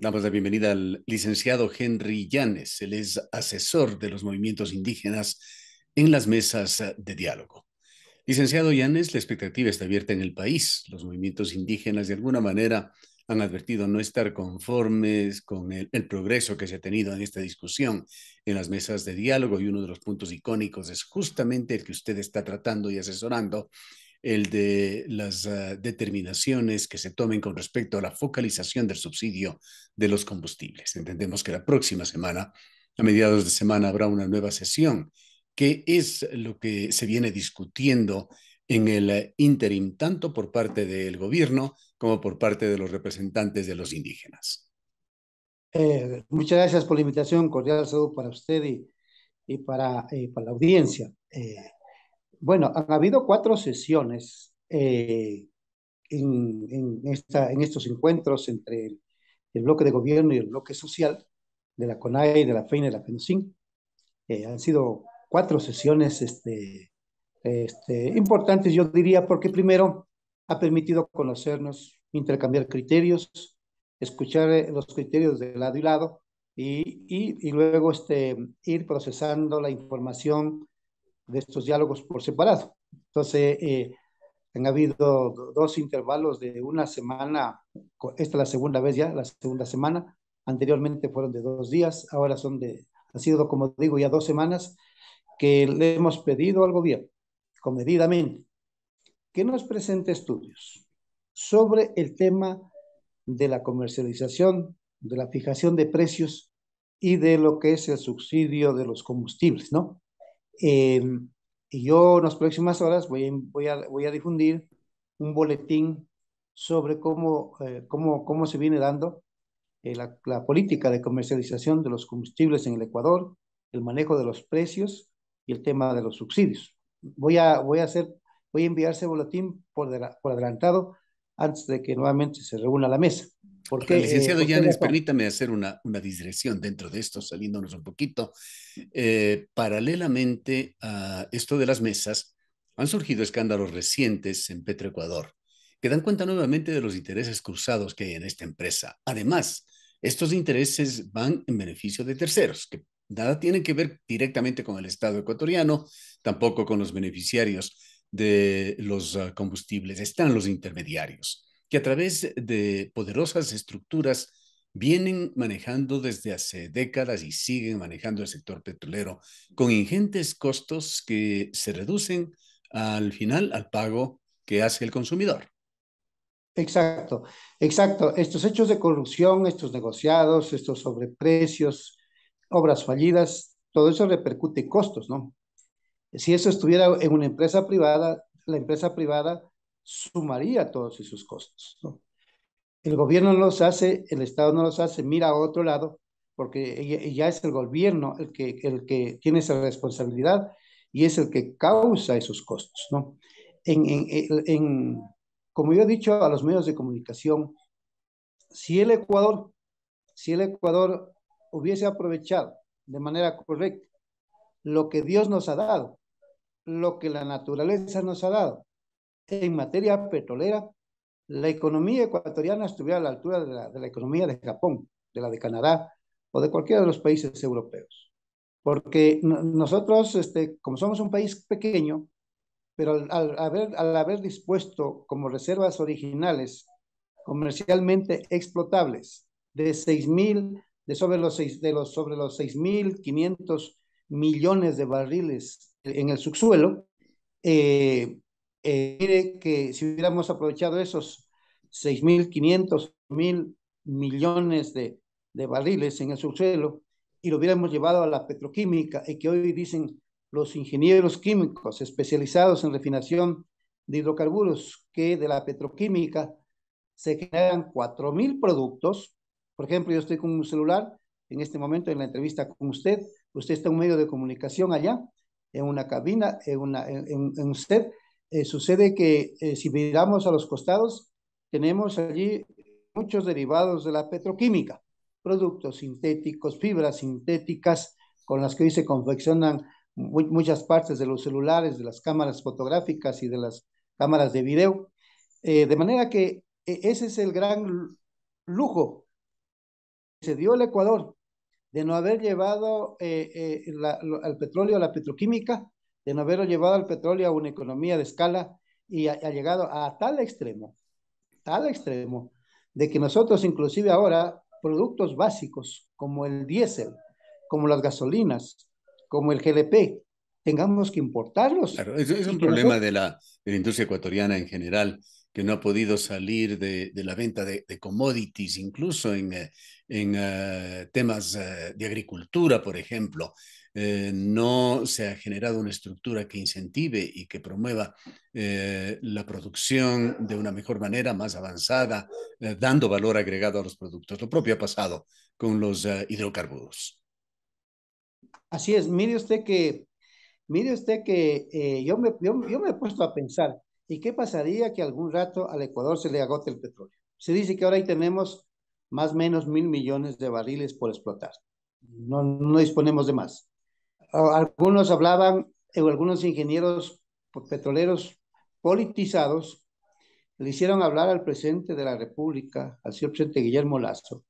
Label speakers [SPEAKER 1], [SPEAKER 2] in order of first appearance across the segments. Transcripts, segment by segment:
[SPEAKER 1] Damos la bienvenida al licenciado Henry Llanes. Él es asesor de los movimientos indígenas en las mesas de diálogo. Licenciado Llanes, la expectativa está abierta en el país. Los movimientos indígenas de alguna manera han advertido no estar conformes con el progreso que se ha tenido en esta discusión en las mesas de diálogo, y uno de los puntos icónicos es justamente el que usted está tratando y asesorando, el de las determinaciones que se tomen con respecto a la focalización del subsidio de los combustibles. Entendemos que la próxima semana, a mediados de semana, habrá una nueva sesión. ¿Qué es lo que se viene discutiendo en el interim, tanto por parte del gobierno como por parte de los representantes de los indígenas?
[SPEAKER 2] Muchas gracias por la invitación, cordial saludo para usted y para la audiencia. Bueno, han habido cuatro sesiones en estos encuentros entre el bloque de gobierno y el bloque social de la CONAIE, de la FEINA y de la FENOCIN. Han sido cuatro sesiones importantes, yo diría, porque primero ha permitido conocernos, intercambiar criterios, escuchar los criterios de lado y lado y luego ir procesando la información de estos diálogos por separado. Entonces, han habido dos intervalos de una semana, esta es la segunda vez ya, la segunda semana, anteriormente fueron de 2 días, ahora han sido, como digo, ya 2 semanas que le hemos pedido al gobierno, comedidamente, que nos presente estudios sobre el tema de la comercialización, de la fijación de precios y de lo que es el subsidio de los combustibles, ¿no? Eh, y yo en las próximas horas voy a difundir un boletín sobre cómo se viene dando la política de comercialización de los combustibles en el Ecuador, el manejo de los precios y el tema de los subsidios. Voy a enviar ese boletín por adelantado antes de que nuevamente se reúna la mesa. ¿Por
[SPEAKER 1] Ahora,
[SPEAKER 2] qué,
[SPEAKER 1] licenciado
[SPEAKER 2] por qué
[SPEAKER 1] Llanes,
[SPEAKER 2] razón?
[SPEAKER 1] permítame hacer una digresión dentro de esto, saliéndonos un poquito. Paralelamente a esto de las mesas, han surgido escándalos recientes en Petroecuador que dan cuenta nuevamente de los intereses cruzados que hay en esta empresa. Además, estos intereses van en beneficio de terceros, que nada tienen que ver directamente con el Estado ecuatoriano, tampoco con los beneficiarios de los combustibles. Están los intermediarios, que a través de poderosas estructuras vienen manejando desde hace décadas y siguen manejando el sector petrolero con ingentes costos que se reducen al final al pago que hace el consumidor.
[SPEAKER 2] Exacto, exacto. Estos hechos de corrupción, estos negociados, estos sobreprecios, obras fallidas, todo eso repercute en costos, ¿no? Si eso estuviera en una empresa privada, la empresa privada sumaría todos esos costos, ¿no? El gobierno no los hace, el Estado no los hace, mira a otro lado, porque ya es el gobierno el que tiene esa responsabilidad y es el que causa esos costos, ¿no? Como yo he dicho a los medios de comunicación, si el Ecuador, si el Ecuador hubiese aprovechado de manera correcta lo que Dios nos ha dado, lo que la naturaleza nos ha dado en materia petrolera, la economía ecuatoriana estuviera a la altura de la economía de Japón, de la de Canadá o de cualquiera de los países europeos. Porque nosotros, como somos un país pequeño, pero al haber dispuesto como reservas originales comercialmente explotables de 6.000, sobre los 6.500 millones de barriles en el subsuelo, eh, mire que si hubiéramos aprovechado esos 6.500 mil millones de barriles en el subsuelo y lo hubiéramos llevado a la petroquímica, y que hoy dicen los ingenieros químicos especializados en refinación de hidrocarburos que de la petroquímica se generan 4.000 productos. Por ejemplo, yo estoy con un celular en este momento en la entrevista con usted está en un medio de comunicación allá, en una cabina, en un set. Sucede que si miramos a los costados, tenemos allí muchos derivados de la petroquímica, productos sintéticos, fibras sintéticas con las que hoy se confeccionan muchas partes de los celulares, de las cámaras fotográficas y de las cámaras de video. De manera que ese es el gran lujo se dio el Ecuador de no haber llevado al petróleo a la petroquímica, de no haberlo llevado al petróleo a una economía de escala y ha llegado a tal extremo, de que nosotros inclusive ahora productos básicos como el diésel, como las gasolinas, como el GLP, tengamos que importarlos
[SPEAKER 1] Claro, es
[SPEAKER 2] y
[SPEAKER 1] un
[SPEAKER 2] que
[SPEAKER 1] problema
[SPEAKER 2] nosotros,
[SPEAKER 1] de la industria ecuatoriana en general, que no ha podido salir de la venta de commodities, incluso en temas de agricultura, por ejemplo. No se ha generado una estructura que incentive y que promueva la producción de una mejor manera, más avanzada, dando valor agregado a los productos. Lo propio ha pasado con los hidrocarburos.
[SPEAKER 2] así es, mire usted que yo me he puesto a pensar, ¿y qué pasaría que algún rato al Ecuador se le agote el petróleo? Se dice que ahora ahí tenemos más o menos 1.000 millones de barriles por explotar. No disponemos de más. Algunos hablaban, algunos ingenieros petroleros politizados, le hicieron hablar al presidente de la República, al señor presidente Guillermo Lasso,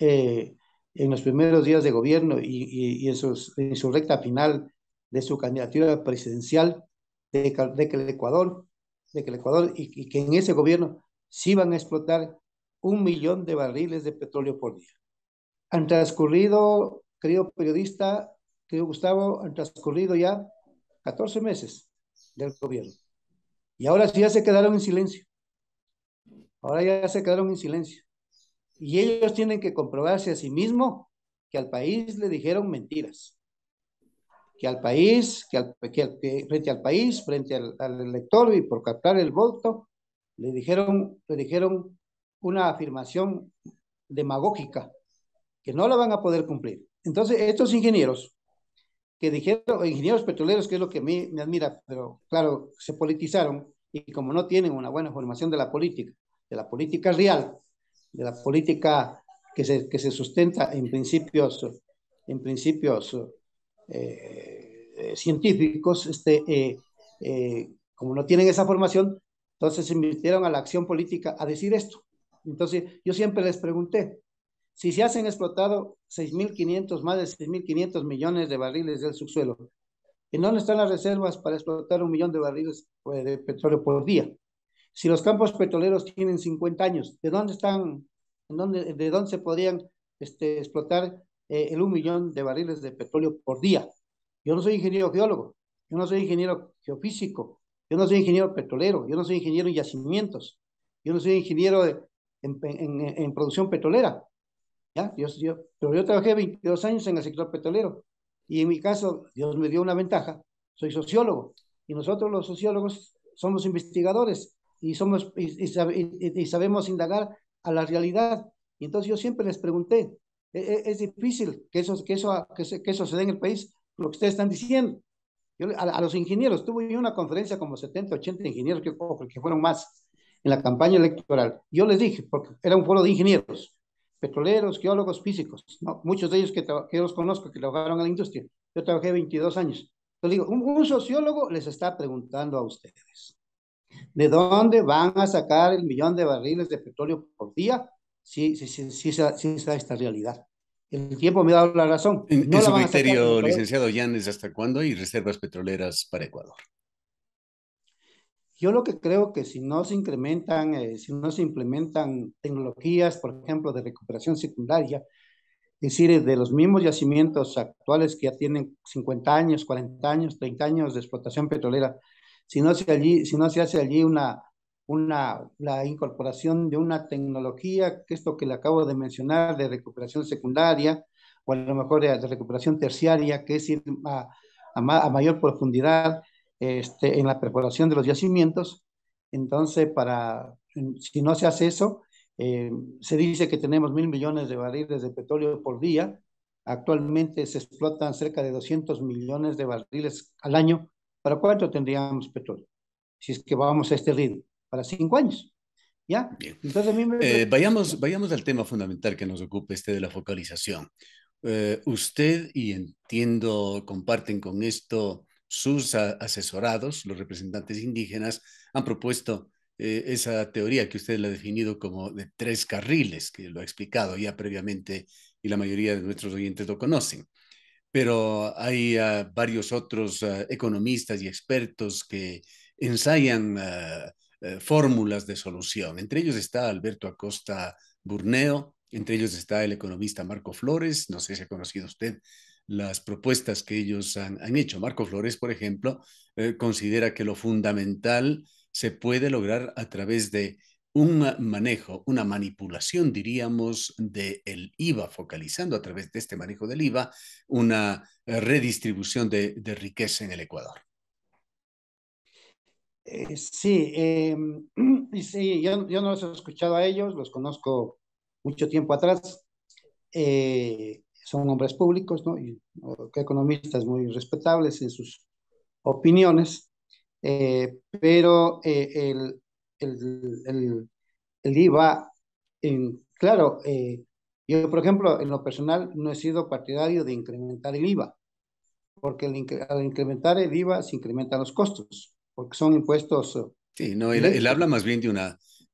[SPEAKER 2] eh, en los primeros días de gobierno y en su recta final de su candidatura presidencial, de que el Ecuador, y que en ese gobierno sí van a explotar 1 millón de barriles de petróleo por día. Han transcurrido, querido periodista, querido Gustavo, han transcurrido ya 14 meses del gobierno. Y ahora sí ya se quedaron en silencio. Ahora ya se quedaron en silencio. Y ellos tienen que comprobarse a sí mismos que al país le dijeron mentiras. Que al país, que frente al país, frente al elector y por captar el voto, le dijeron una afirmación demagógica que no la van a poder cumplir. Entonces, estos ingenieros que dijeron, ingenieros petroleros, que es lo que a mí me admira, pero claro, se politizaron y como no tienen una buena formación de la política real, de la política que se sustenta en principios científicos, como no tienen esa formación, entonces se invirtieron a la acción política a decir esto. Entonces, yo siempre les pregunté, si se hacen explotado 6.500, más de 6.500 millones de barriles del subsuelo, ¿en dónde están las reservas para explotar 1 millón de barriles de petróleo por día? Si los campos petroleros tienen 50 años, ¿de dónde están, de dónde se podrían explotar el 1 millón de barriles de petróleo por día? Yo no soy ingeniero geólogo, yo no soy ingeniero geofísico, yo no soy ingeniero petrolero, yo no soy ingeniero en yacimientos, yo no soy ingeniero en producción petrolera. ¿Ya? Pero yo trabajé 22 años en el sector petrolero y en mi caso Dios me dio una ventaja, soy sociólogo y nosotros los sociólogos somos investigadores y sabemos indagar a la realidad. Y entonces yo siempre les pregunté, es difícil que eso se dé en el país, lo que ustedes están diciendo. A los ingenieros, tuve una conferencia como 70, 80 ingenieros, que fueron más en la campaña electoral. Yo les dije, porque era un foro de ingenieros, petroleros, geólogos, físicos, ¿no? Muchos de ellos que yo los conozco, que trabajaron en la industria. Yo trabajé 22 años. Entonces digo, un sociólogo les está preguntando a ustedes, ¿de dónde van a sacar el millón de barriles de petróleo por día si está esta realidad? El tiempo me ha dado la razón.
[SPEAKER 1] En
[SPEAKER 2] No la
[SPEAKER 1] su
[SPEAKER 2] van a sacar del
[SPEAKER 1] criterio,
[SPEAKER 2] Ecuador.
[SPEAKER 1] licenciado Llanes, ¿hasta cuándo hay reservas petroleras para Ecuador?
[SPEAKER 2] Yo lo que creo que si no se implementan tecnologías, por ejemplo, de recuperación secundaria, es decir, de los mismos yacimientos actuales que ya tienen 50 años, 40 años, 30 años de explotación petrolera, si no se hace allí la incorporación de una tecnología, que es lo que le acabo de mencionar, de recuperación secundaria, o a lo mejor de recuperación terciaria, que es ir a mayor profundidad en la perforación de los yacimientos. Entonces, si no se hace eso, eh, se dice que tenemos 1.000 millones de barriles de petróleo por día. Actualmente se explotan cerca de 200 millones de barriles al año. ¿Para cuánto tendríamos petróleo? Si es que vamos a este ritmo, para 5 años. ¿Ya?
[SPEAKER 1] Bien.
[SPEAKER 2] Entonces a mí me...
[SPEAKER 1] Vayamos al tema fundamental que nos ocupa, este de la focalización. Usted, y entiendo, comparten con esto sus asesorados, los representantes indígenas, han propuesto esa teoría que usted la ha definido como de tres carriles, que lo ha explicado ya previamente y la mayoría de nuestros oyentes lo conocen. Pero hay varios otros economistas y expertos que ensayan fórmulas de solución. Entre ellos está Alberto Acosta Burneo, entre ellos está el economista Marco Flores. No sé si ha conocido usted las propuestas que ellos han hecho. Marco Flores, por ejemplo, considera que lo fundamental se puede lograr a través de un manejo, una manipulación, diríamos, del IVA, focalizando a través de este manejo del IVA una redistribución de riqueza en el Ecuador.
[SPEAKER 2] Sí, y sí, yo no los he escuchado a ellos, los conozco mucho tiempo atrás. Son hombres públicos, ¿no? Y economistas muy respetables en sus opiniones, pero el IVA, claro, yo, por ejemplo, en lo personal no he sido partidario de incrementar el IVA, porque al incrementar el IVA se incrementan los costos, porque son impuestos
[SPEAKER 1] Sí, no, él
[SPEAKER 2] directos.
[SPEAKER 1] habla más bien de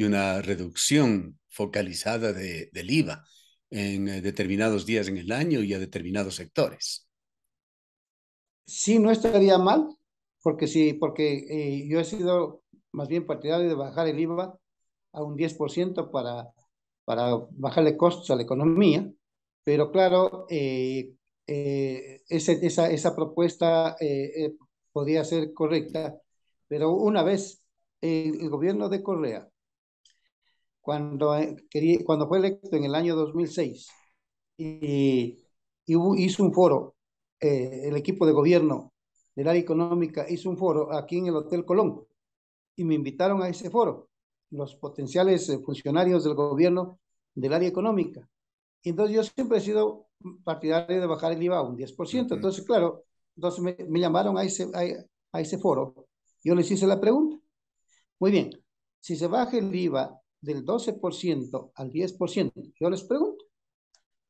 [SPEAKER 1] una reducción focalizada del IVA en determinados días en el año y a determinados sectores.
[SPEAKER 2] Sí, no estaría mal, porque sí, porque yo he sido más bien partidario de bajar el IVA a un 10% para bajarle costos a la economía, pero claro, esa propuesta podría ser correcta, pero una vez el gobierno de Correa, cuando fue electo en el año 2006, y, hizo un foro, el equipo de gobierno del área económica hizo un foro aquí en el Hotel Colón y me invitaron a ese foro, los potenciales funcionarios del gobierno del área económica. Y entonces yo siempre he sido partidario de bajar el IVA a un 10%.
[SPEAKER 1] Ujú.
[SPEAKER 2] Entonces, claro, entonces me llamaron a ese foro. Yo les hice la pregunta. Muy bien, si se baja el IVA del 12% al 10%, yo les pregunto,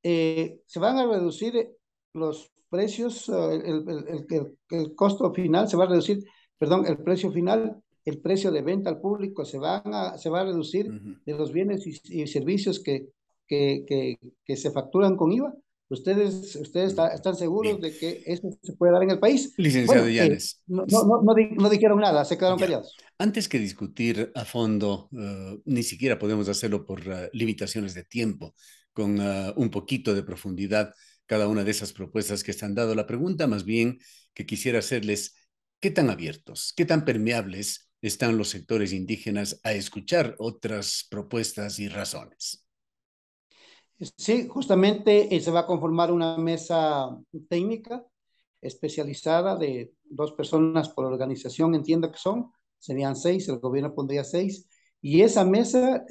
[SPEAKER 2] se van a reducir los precios, el costo final se va a reducir, perdón, el precio final, el precio de venta al público se va a reducir
[SPEAKER 1] Ujú.
[SPEAKER 2] de los bienes y servicios que se facturan con IVA. ¿Ustedes
[SPEAKER 1] Ujú.
[SPEAKER 2] están seguros
[SPEAKER 1] Bien.
[SPEAKER 2] de que eso se puede dar en el país?
[SPEAKER 1] Licenciado
[SPEAKER 2] Bueno,
[SPEAKER 1] Llanes,
[SPEAKER 2] no dijeron nada, se quedaron
[SPEAKER 1] ya.
[SPEAKER 2] callados.
[SPEAKER 1] Antes que discutir a fondo, ni siquiera podemos hacerlo por limitaciones de tiempo, con un poquito de profundidad cada una de esas propuestas que se han dado. La pregunta más bien que quisiera hacerles, ¿qué tan abiertos, qué tan permeables están los sectores indígenas a escuchar otras propuestas y razones?
[SPEAKER 2] Sí, justamente se va a conformar una mesa técnica especializada de 2 personas por organización, entiendo que son, serían 6, el gobierno pondría 6, y esa mesa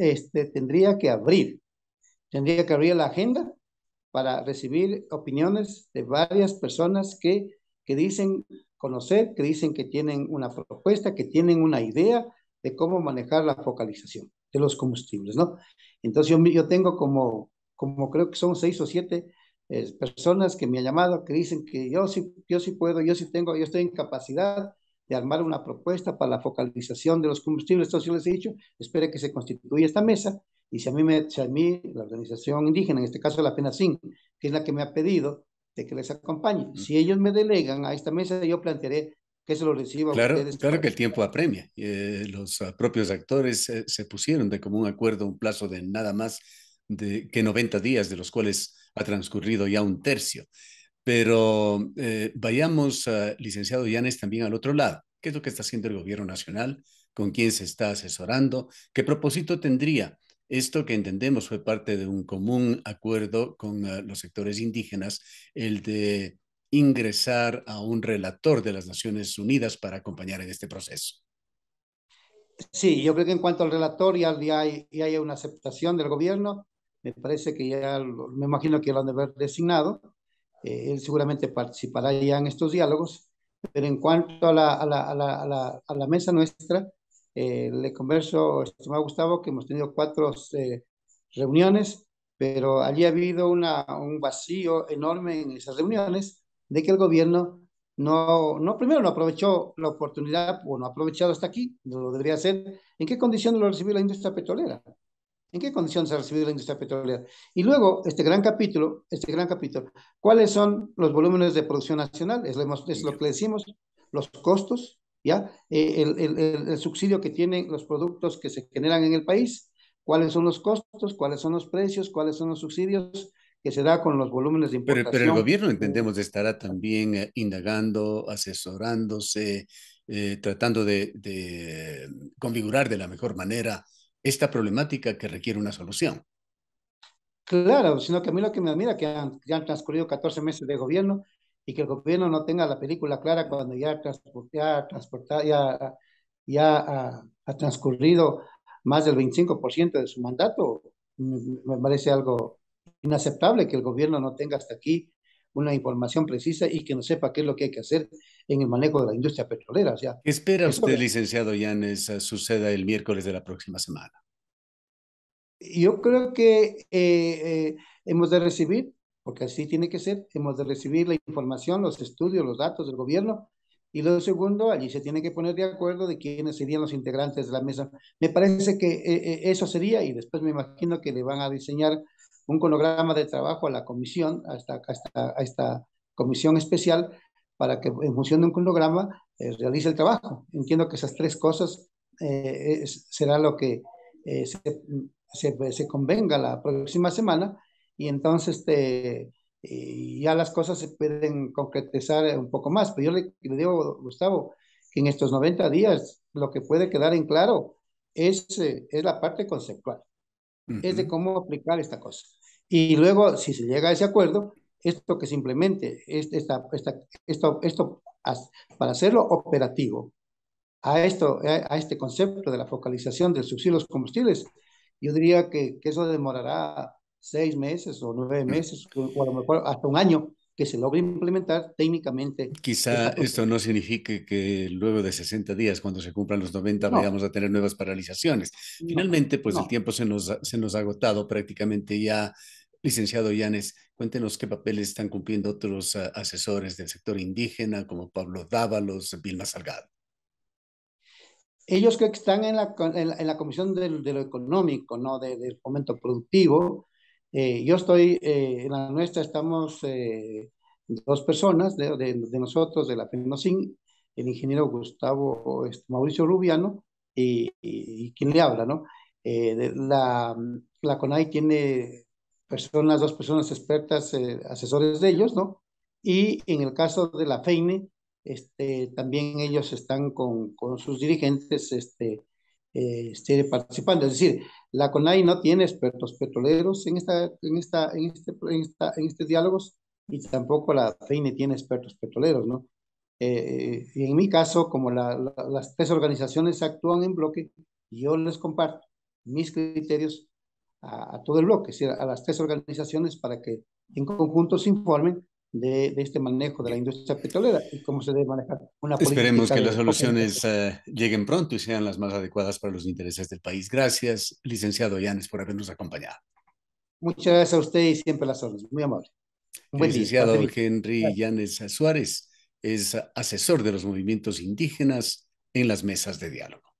[SPEAKER 2] tendría que abrir la agenda para recibir opiniones de varias personas que dicen conocer, que dicen que tienen una propuesta, que tienen una idea de cómo manejar la focalización de los combustibles, ¿no? Entonces yo tengo como creo que son 6 o 7 personas que me han llamado, que dicen que yo sí puedo, yo sí tengo, yo estoy en capacidad de armar una propuesta para la focalización de los combustibles. Entonces yo les he dicho, espere que se constituya esta mesa y si a mí, la organización indígena, en este caso la FENACIN, que es la que me ha pedido de que les acompañe, si ellos me delegan a esta mesa, yo plantearé que se lo reciba a
[SPEAKER 1] Claro,
[SPEAKER 2] ustedes
[SPEAKER 1] claro
[SPEAKER 2] para
[SPEAKER 1] que
[SPEAKER 2] que...
[SPEAKER 1] el tiempo apremia. Los propios actores se pusieron de común acuerdo un plazo de nada más que 90 días, de los cuales ha transcurrido ya un tercio. Pero vayamos, licenciado Llanes, también al otro lado. ¿Qué es lo que está haciendo el gobierno nacional? ¿Con quién se está asesorando? ¿Qué propósito tendría esto que entendemos fue parte de un común acuerdo con los sectores indígenas, el de ingresar a un relator de las Naciones Unidas para acompañar en este proceso?
[SPEAKER 2] Sí, yo creo que en cuanto al relator ya hay una aceptación del gobierno, me parece que me imagino que lo han de haber designado, él seguramente participará ya en estos diálogos, pero en cuanto a la mesa nuestra, le converso, estimado Gustavo, que hemos tenido 4 reuniones, pero allí ha habido un vacío enorme en esas reuniones de que el gobierno primero no aprovechó la oportunidad o no ha aprovechado hasta aquí, no lo debería hacer. ¿En qué condiciones lo recibió la industria petrolera? ¿En qué condiciones ha recibido la industria petrolera? Y luego, este gran capítulo, ¿cuáles son los volúmenes de producción nacional? Es lo que le decimos, los costos, ¿ya? El subsidio que tienen los productos que se generan en el país, cuáles son los costos, cuáles son los precios, cuáles son los subsidios que se da con los volúmenes de
[SPEAKER 1] Pero el
[SPEAKER 2] importación.
[SPEAKER 1] gobierno, entendemos, estará también indagando, asesorándose, tratando de configurar de la mejor manera esta problemática que requiere una solución.
[SPEAKER 2] Claro, sino que a mí lo que me admira es que ya han transcurrido 14 meses de gobierno y que el gobierno no tenga la película clara cuando ya ha transcurrido más del 25% de su mandato. Me parece algo inaceptable que el gobierno no tenga hasta aquí una información precisa y que no sepa qué es lo que hay que hacer en el manejo de la industria petrolera. O sea,
[SPEAKER 1] ¿Qué espera
[SPEAKER 2] eso
[SPEAKER 1] usted, licenciado Yanes, suceda el miércoles de la próxima semana?
[SPEAKER 2] yo creo que hemos de recibir, porque así tiene que ser, hemos de recibir la información, los estudios, los datos del gobierno. Y lo segundo, allí se tiene que poner de acuerdo de quiénes serían los integrantes de la mesa. Me parece que eso sería, y después me imagino que le van a diseñar un cronograma de trabajo a la comisión, a esta comisión especial, para que en función de un cronograma realice el trabajo. Entiendo que esas tres cosas será lo que se convenga la próxima semana y entonces ya las cosas se pueden concretizar un poco más. Pero yo le digo, Gustavo, que en estos 90 días lo que puede quedar en claro es la parte conceptual, es de
[SPEAKER 1] Ujú.
[SPEAKER 2] cómo aplicar esta cosa. Y luego, si se llega a ese acuerdo, esto que simplemente, esto para hacerlo operativo, a este concepto de la focalización del subsidio a los combustibles, yo diría que eso demorará 6 meses o 9 meses, o a lo mejor hasta un año, que se logre implementar técnicamente
[SPEAKER 1] Quizá
[SPEAKER 2] esta
[SPEAKER 1] esto
[SPEAKER 2] propuesta.
[SPEAKER 1] no signifique que luego de 60 días, cuando se cumplan los 90,
[SPEAKER 2] No,
[SPEAKER 1] vayamos a tener nuevas paralizaciones.
[SPEAKER 2] no,
[SPEAKER 1] Finalmente, pues el
[SPEAKER 2] no.
[SPEAKER 1] tiempo se nos ha agotado prácticamente ya. Licenciado Yanes, cuéntenos qué papeles están cumpliendo otros asesores del sector indígena, como Pablo Dávalos, Vilma Salgado.
[SPEAKER 2] Ellos creo que están en la comisión de lo económico, ¿no? Del fomento productivo. Yo estoy, en la nuestra estamos dos personas de nosotros, de la FENOCIN, el ingeniero Gustavo Mauricio Rubiano y quien le habla, ¿no? La CONAI tiene dos personas expertas, asesores de ellos, ¿no? Y en el caso de la FEINE, también ellos están con sus dirigentes participando. Es decir, la CONAI no tiene expertos petroleros en este diálogos y tampoco la FEINE tiene expertos petroleros, ¿no? Y en mi caso, como las tres organizaciones actúan en bloque, yo les comparto mis criterios a todo el bloque, es decir, a las tres organizaciones para que en conjunto se informen de este manejo de la
[SPEAKER 1] Bien,
[SPEAKER 2] industria petrolera y cómo se debe manejar una
[SPEAKER 1] esperemos
[SPEAKER 2] política
[SPEAKER 1] que las
[SPEAKER 2] de focalización.
[SPEAKER 1] soluciones lleguen pronto y sean las más adecuadas para los intereses del país. Gracias, licenciado Yanes, por habernos acompañado.
[SPEAKER 2] Muchas gracias a usted y siempre a las órdenes. Muy amable. Un
[SPEAKER 1] El
[SPEAKER 2] buen día. Pase
[SPEAKER 1] licenciado
[SPEAKER 2] bien.
[SPEAKER 1] Henry
[SPEAKER 2] Gracias.
[SPEAKER 1] Yanes Suárez es asesor de los movimientos indígenas en las mesas de diálogo.